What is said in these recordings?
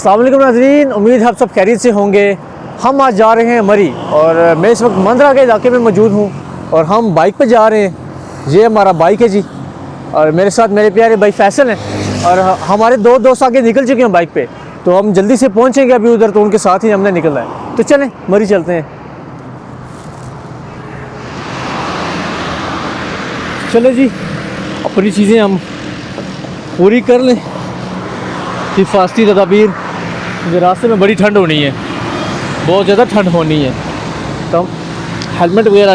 अस्सलाम वालेकुम नाज़रीन, उम्मीद है आप सब खैरियत से होंगे। हम आज जा रहे हैं मरी और मैं इस वक्त मंदरा के इलाके में मौजूद हूँ और हम बाइक पे जा रहे हैं। ये हमारा बाइक है जी और मेरे साथ मेरे प्यारे भाई फैसल हैं और हमारे दो दोस्त आगे निकल चुके हैं बाइक पे, तो हम जल्दी से पहुँचेंगे अभी उधर, तो उनके साथ ही हमने निकलना है। तो चलें मरी चलते हैं। चलो जी, अपनी चीज़ें हम पूरी कर लें। हिफाजती तदाबीर, मुझे रास्ते में बड़ी ठंड होनी है, बहुत ज़्यादा ठंड होनी है, तो हम हेलमेट वगैरह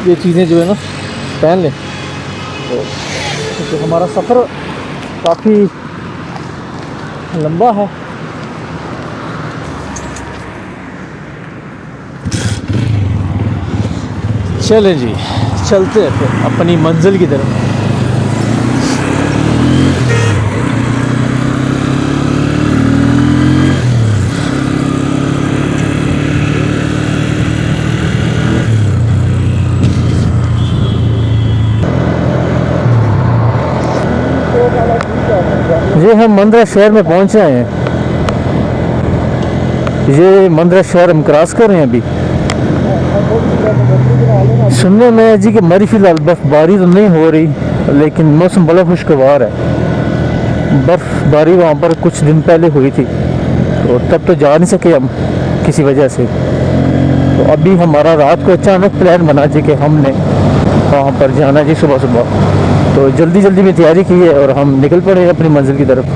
ये चीज़ें जो है ना पहन लें। तो क्योंकि हमारा सफ़र काफ़ी लंबा है। चलें जी, चलते हैं फिर अपनी मंजिल की तरफ। ये हम मंदरा शहर में पहुंच रहे हैं। ये मंदरा शहर हम क्रॉस कर रहे हैं अभी। सुनने में है जी कि मरी फिलहाल बर्फबारी तो नहीं हो रही, लेकिन मौसम बड़ा खुशगवार है। बर्फबारी वहाँ पर कुछ दिन पहले हुई थी, तो तब तो जा नहीं सके हम किसी वजह से। तो अभी हमारा रात को अचानक प्लान बना जी कि हमने वहाँ पर जाना जी सुबह सुबह, तो जल्दी जल्दी में तैयारी की है और हम निकल पड़े अपनी मंजिल की तरफ।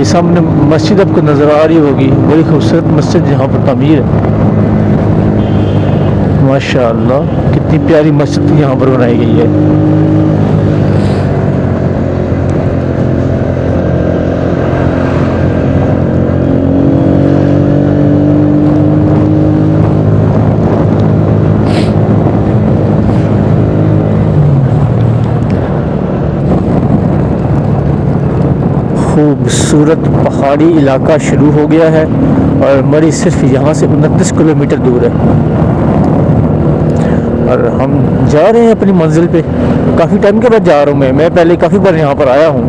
सामने मस्जिद आपको नज़र आ रही होगी, बड़ी खूबसूरत मस्जिद जहाँ पर तामीर है। माशाअल्लाह, कितनी प्यारी मस्जिद यहाँ पर बनाई गई है। खूबसूरत पहाड़ी इलाका शुरू हो गया है और मरी सिर्फ यहाँ से 29 किलोमीटर दूर है और हम जा रहे हैं अपनी मंजिल पे। काफ़ी टाइम के बाद जा रहा हूँ मैं पहले काफ़ी बार यहाँ पर आया हूँ,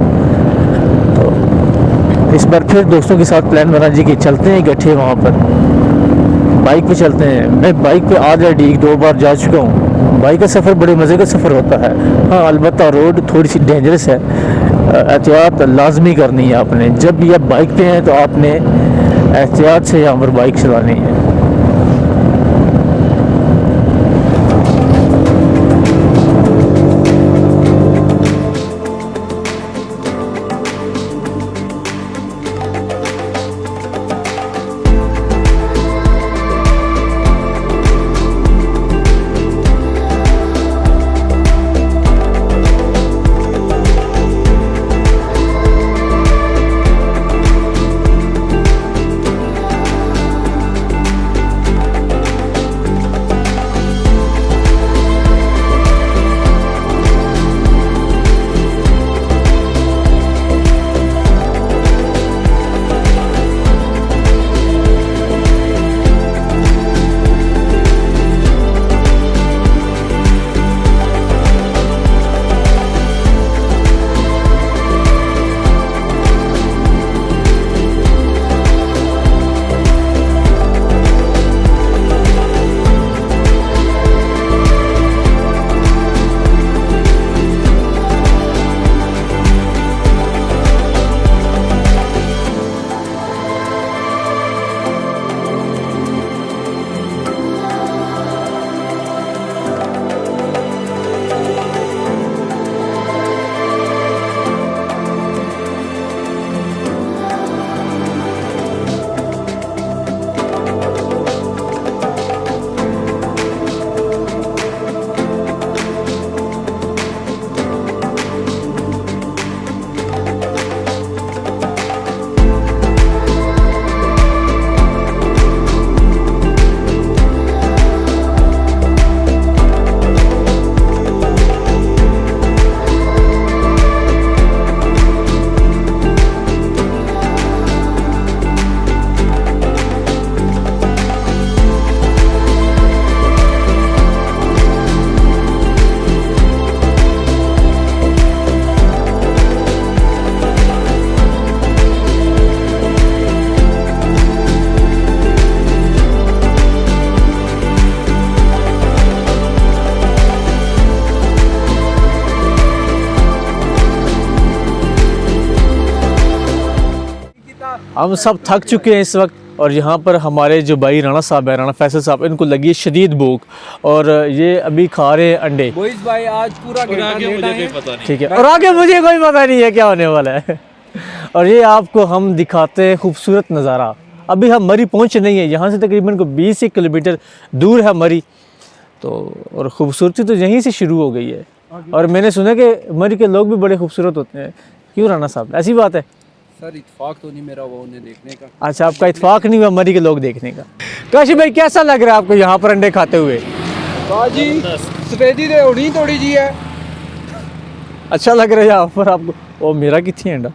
तो इस बार फिर दोस्तों के साथ प्लान बना जी कि चलते हैं इकट्ठे वहाँ पर, बाइक पे चलते हैं। मैं बाइक पे ऑलरेडी 2 बार जा चुका हूँ। बाइक का सफ़र बड़े मज़े का सफ़र होता है। हाँ, अलबत्ता रोड थोड़ी सी डेंजरस है, एहतियात लाजमी करनी है आपने। जब भी आप बाइक पे हैं तो आपने एहतियात से यहाँ पर बाइक चलानी है। हम सब थक चुके हैं इस वक्त, और यहाँ पर हमारे जो भाई राणा साहब है, राणा फैसल साहब, इनको लगी है शदीद भूख और ये अभी खा रहे हैं अंडे। बोइस भाई आज पूरा घंटा लेट आए हैं। ठीक है, और आगे मुझे कोई पता नहीं है क्या होने वाला है। और ये आपको हम दिखाते हैं खूबसूरत नज़ारा। अभी हम मरी पहुँचे नहीं है, यहाँ से तकरीबन को 20 किलोमीटर दूर है मरी, तो और ख़ूबसूरती तो यहीं से शुरू हो गई है। और मैंने सुना कि मरी के लोग भी बड़े खूबसूरत होते हैं, क्यों राणा साहब, ऐसी बात है? सर इत्तेफाक तो नहीं मेरा वो उन्हें देखने का। अच्छा, आपका इत्तेफाक नहीं हुआ मरी के लोग देखने का। काशी भाई कैसा लग रहा है आपको यहाँ पर अंडे खाते हुए? बाजी सफेदी दे होनी थोड़ी जी है। अच्छा लग रहा है यहाँ पर आपको? ओ मेरा कितनी अंडा।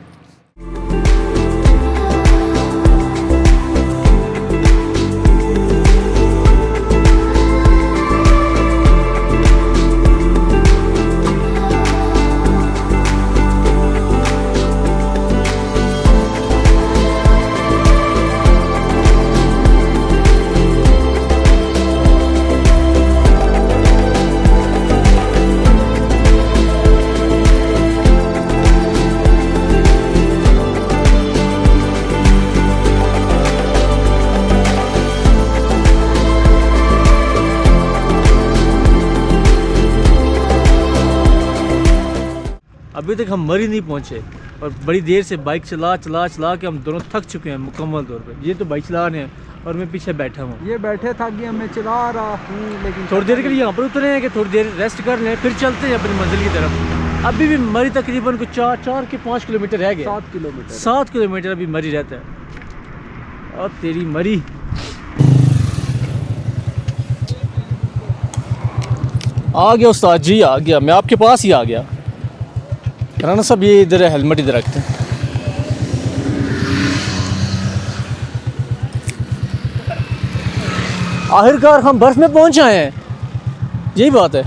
अभी तक हम मरी नहीं पहुंचे और बड़ी देर से बाइक चला के हम दोनों थक चुके हैं मुकम्मल तौर पे। ये तो बाइक चला रहे हैं और मैं पीछे बैठा हूँ। ये बैठे थक गए, मैं चला रहा हूँ लेकिन थोड़ी देर के लिए यहाँ पर उतरे हैं कि थोड़ी देर रेस्ट कर लें, फिर चलते हैं अपनी मंजिल की तरफ। अभी भी मरी तकरीबन को 4 के 5 किलोमीटर रह गए। 7 किलोमीटर अभी मरी रहता है। और तेरी मरी आ गया उस्ताद जी, आ गया, मैं आपके पास ही आ गया। राणा साहब ये इधर है, हेलमेट इधर रखते हैं। आखिरकार हम बर्फ़ में पहुंच आए हैं, यही बात है।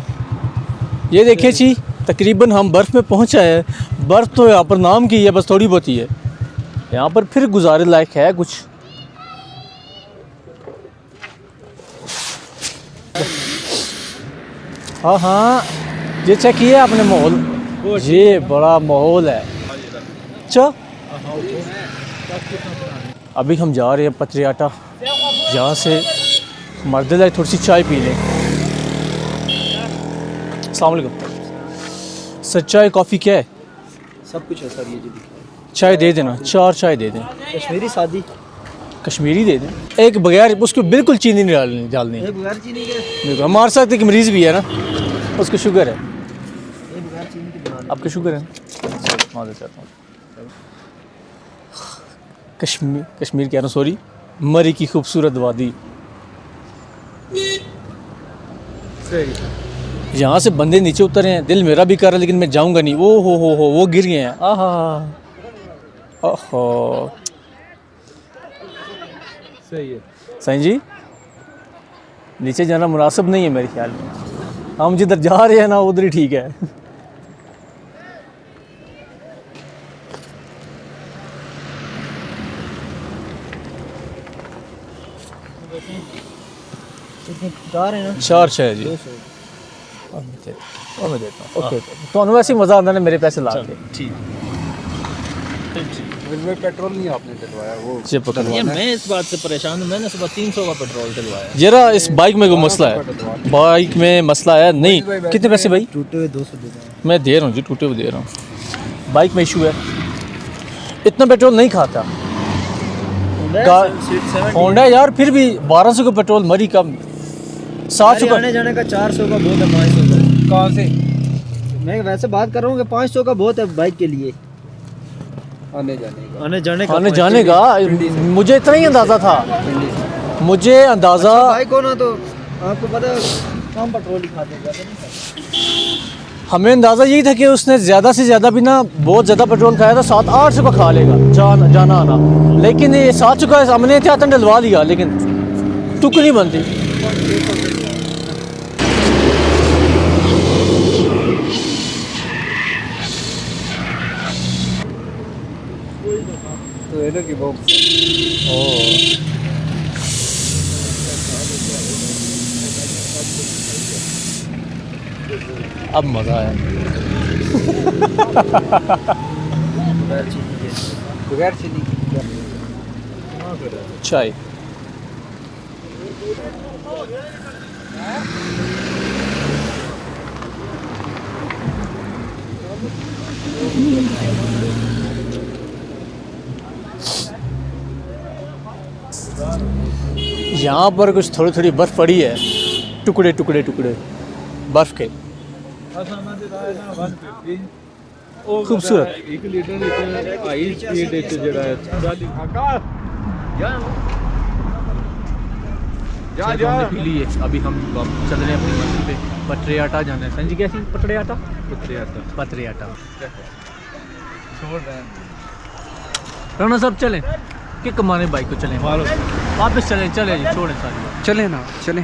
ये देखिए जी, तकरीबन हम बर्फ़ में पहुंच आए हैं। बर्फ़ तो यहाँ पर नाम की है, बस थोड़ी बहुत ही है। यहाँ पर फिर गुजारे लायक है कुछ। हाँ हाँ, ये चेक किया आपने माहौल, ये बड़ा माहौल है। अच्छा, अभी हम जा रहे हैं पत्रियाटा, यहाँ से मर्द लाए थोड़ी सी चाय पी लें। अस्सलाम वालेकुम सर, चाय कॉफ़ी क्या है? सब कुछ है सर। ये जी चाय दे देना, 4 चाय दे दें। कश्मीरी सादी कश्मीरी दे दें, एक बगैर, उसको बिल्कुल चीनी नहीं डालनी। बगैर चीनी के देखो हमारे साथ एक मरीज़ भी है ना, उसको शुगर है। आपको शुगर है? माज़रत चाहता हूँ। कश्मीर कह रहा हूँ, सॉरी, मरी की खूबसूरत वादी। यहाँ से बंदे नीचे उतरे हैं, दिल मेरा भी कर रहा है लेकिन मैं जाऊँगा नहीं। ओ हो वो गिर गए हैं। आहा ओहो, सही है। सही जी, नीचे जाना मुनासिब नहीं है मेरे ख्याल में। हम जिधर जा रहे हैं ना उधर ही ठीक है। चार छः जी, और मैं देता हूँ। ओके, तो वैसे ही मज़ा आता है मेरे पैसे ला के। ठीक, में पेट्रोल नहीं आपने डलवाया वो जी पकड़। ये मैं इस बात से परेशान हूँ, मैंने सुबह 300 का पेट्रोल डलवाया। जरा इस बाइक में कोई मसला है, बाइक में मसला है। नहीं, कितने पैसे भाई? टूटे हुए 200 दे रहा हूँ। मैं दे रहा हूँ जी, टूटे हुए दे रहा हूँ। बाइक में इशू है, इतना पेट्रोल नहीं खाता होंडा यार। फिर भी 1200 का पेट्रोल मरी का 700 का आने जाने का 400 का बहुत है, 500 का। कहाँ से? मैं वैसे बात कर रहा हूँ कि 500 का बहुत है बाइक के लिए। आने जाने का आने जाने का मुझे इतना ही अंदाज़ा था, मुझे अंदाज़ा। बाइक हो ना तो आपको पता है कम पेट्रोल ही खाते हैं। हमें अंदाज़ा यही था कि उसने ज़्यादा से ज़्यादा भी ना बहुत ज़्यादा पेट्रोल खाया था, 700-800 का खा लेगा जाना आना। लेकिन ये 700 का हमने एहतियातन डलवा लिया, लेकिन टुक नहीं बनती। तो है ना कि वो अब मज़ा आया। बगैर चीनी के चाय। यहाँ पर कुछ थोड़ी थोड़ी बर्फ़ पड़ी है, टुकड़े टुकड़े टुकड़े बर्फ़ के। खूबसूरत। 1 लीटर हाई स्पीड ਜਿਹੜਾ ਹੈ 40 जा पी लिए। अभी हम चल रहे हैं अपनी मंजिल पे। पटरे आटा जाना है। संजी कैसी पटरे आटा? पटरे आटा छोड़ रहे हैं राना साहब चलें कि कमाने बाइक को चलें, वापस चलें चले जी, छोड़ें सारी बात। चले ना चले।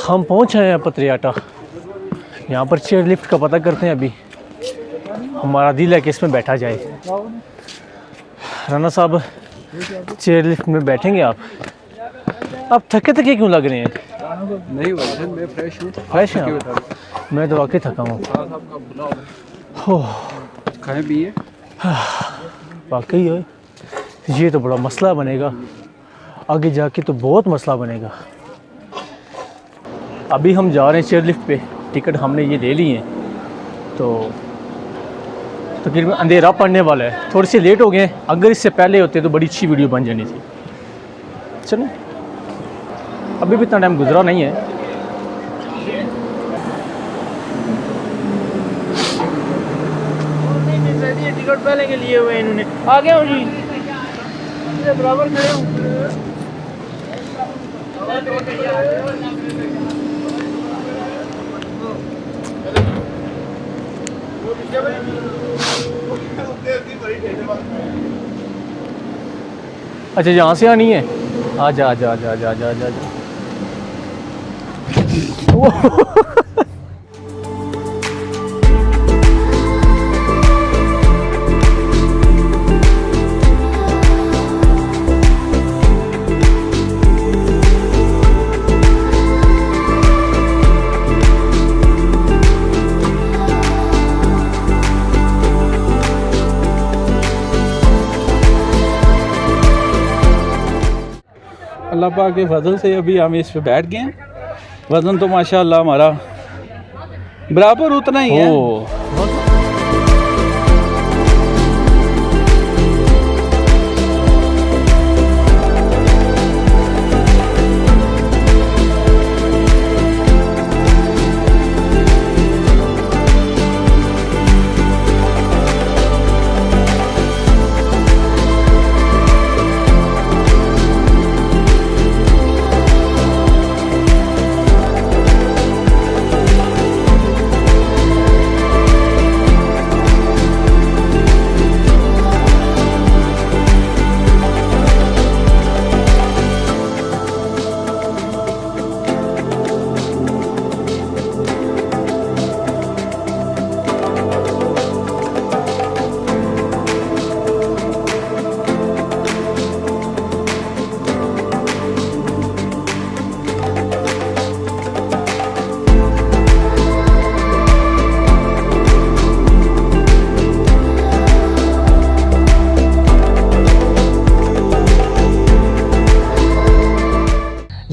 हम पहुंच आए हैं पत्रियाटा। यहाँ पर चेयर लिफ्ट का पता करते हैं। अभी हमारा दिल है कि इसमें बैठा जाए। राना साहब चेयर लिफ्ट में बैठेंगे आप थके थके क्यों लग रहे हैं? नहीं भाई मैं फ्रेश हूँ। फ्रेश हैं आप? मैं तो वाकई थका हूँ। खाए पिए वाकई है, ये तो बड़ा मसला बनेगा आगे जाके, तो बहुत मसला बनेगा। अभी हम जा रहे हैं चेयर लिफ्ट पे, टिकट हमने ये ले ली है, तो तकरीबन अंधेरा पड़ने वाला है। थोड़े से लेट हो गए हैं, अगर इससे पहले होते तो बड़ी अच्छी वीडियो बन जानी थी। चलो अभी भी इतना टाइम गुजरा नहीं है। टिकट पहले के लिए हुए इन्होंने। आ गया हूँ जी, बराबर खड़े हूँ। अच्छा यहाँ से आनी है? आजा आजा आजा आजा आजा आजा आजा। अल्लाह पाक के फजल से अभी हम इस पे बैठ गए हैं। वज़न तो माशाअल्लाह हमारा बराबर उतना ही है।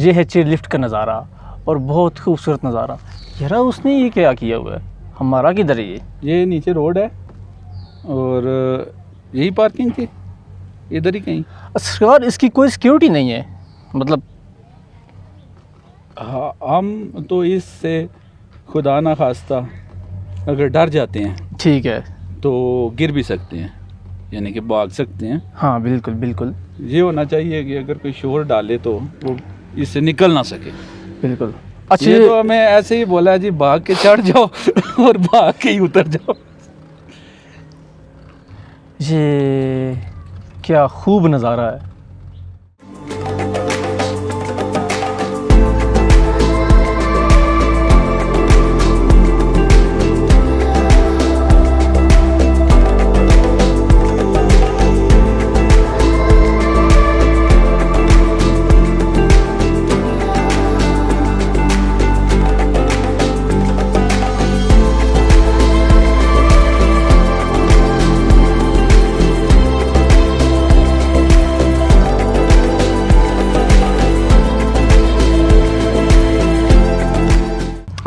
ये है चेयर लिफ्ट का नज़ारा और बहुत खूबसूरत नज़ारा। यार उसने ये क्या किया हुआ है, हमारा किधर है ये नीचे रोड है और यही पार्किंग थी, इधर ही कहीं। सरकार इसकी कोई सिक्योरिटी नहीं है, मतलब हाँ, हम तो इससे खुदा ना खास्ता अगर डर जाते हैं ठीक है। तो गिर भी सकते हैं, यानी कि भाग सकते हैं। हाँ बिल्कुल बिल्कुल ये होना चाहिए कि अगर कोई शोर डाले तो वो इससे निकल ना सके। बिल्कुल। अच्छा ये तो हमें ऐसे ही बोला है जी, भाग के चढ़ जाओ और भाग के ही उतर जाओ। ये क्या खूब नज़ारा है।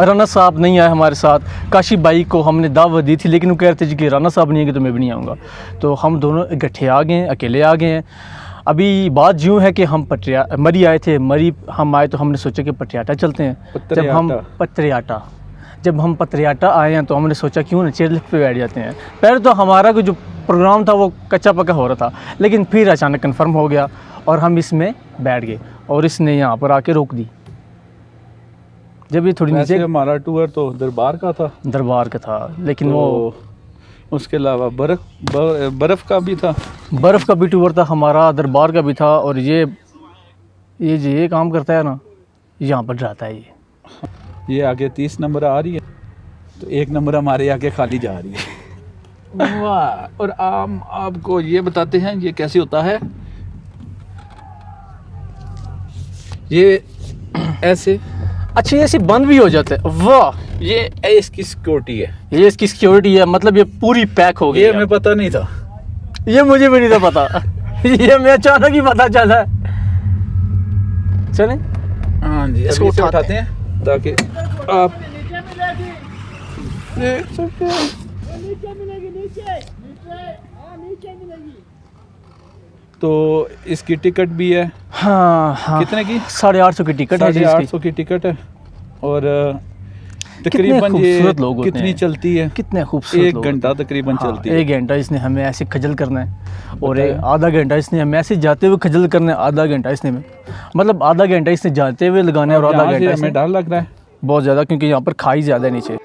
राना साहब नहीं आए हमारे साथ। काशी भाई को हमने दावत दी थी लेकिन वो कह रहे थे कि राना साहब नहीं आएंगे तो मैं भी नहीं आऊँगा। तो हम दोनों इकट्ठे आ गए हैं, अकेले आ गए हैं। अभी बात यूँ है कि हम मरी आए थे, मरी हम आए तो हमने सोचा कि पटियाटा चलते हैं। जब हम पत्रियाटा आए हैं तो हमने सोचा क्यों ना चेयर लिफ्ट पे बैठ जाते हैं। पहले तो हमारा जो प्रोग्राम था वो कच्चा पक्का हो रहा था, लेकिन फिर अचानक कन्फर्म हो गया और हम इसमें बैठ गए और इसने यहाँ पर आके रोक दी। जब ये थोड़ी नीचे, हमारा टूर तो दरबार का था लेकिन तो वो उसके अलावा बर्फ़ का भी था, बर्फ़ का भी टूर था हमारा, दरबार का भी था। और ये काम करता है ना, यहाँ पर जाता है ये आगे 30 नंबर आ रही है तो 1 नंबर हमारे आगे खाली जा रही है। वाह। और आपको ये बताते हैं ये कैसे होता है। ये ऐसे, अच्छा ये ऐसे बंद भी हो जाते हैं। वाह, ये इसकी सिक्योरिटी है, ये इसकी सिक्योरिटी है, मतलब ये पूरी पैक हो गई। ये हमें पता नहीं था, ये मुझे भी नहीं था पता। ये मैं अचानक ही पता चला। चलें हाँ जी, इसको इसको उठाते हैं ताकि आप देख सकें। तो इसकी टिकट भी है। हाँ कितने की? 850 की टिकट है जी इसकी। 850 की टिकट है। और कितने तकरीबन ये खूबसूरत लोग होते कितनी हैं। चलती है? कितने खूबसूरत 1 लोग घंटा होते हैं। तकरीबन हाँ, चलती है। 1 घंटा इसने हमें ऐसे खजल करना है और बताया। आधा घंटा इसने हमें ऐसे जाते हुए खजल करना है। आधा घंटा इसने मतलब आधा घंटा इसने जाते हुए लगाना है और आधा यहाँ से घंटा हमें डर लग रहा है बहुत ज़्यादा, क्योंकि यहाँ पर खाई ज़्यादा है नीचे।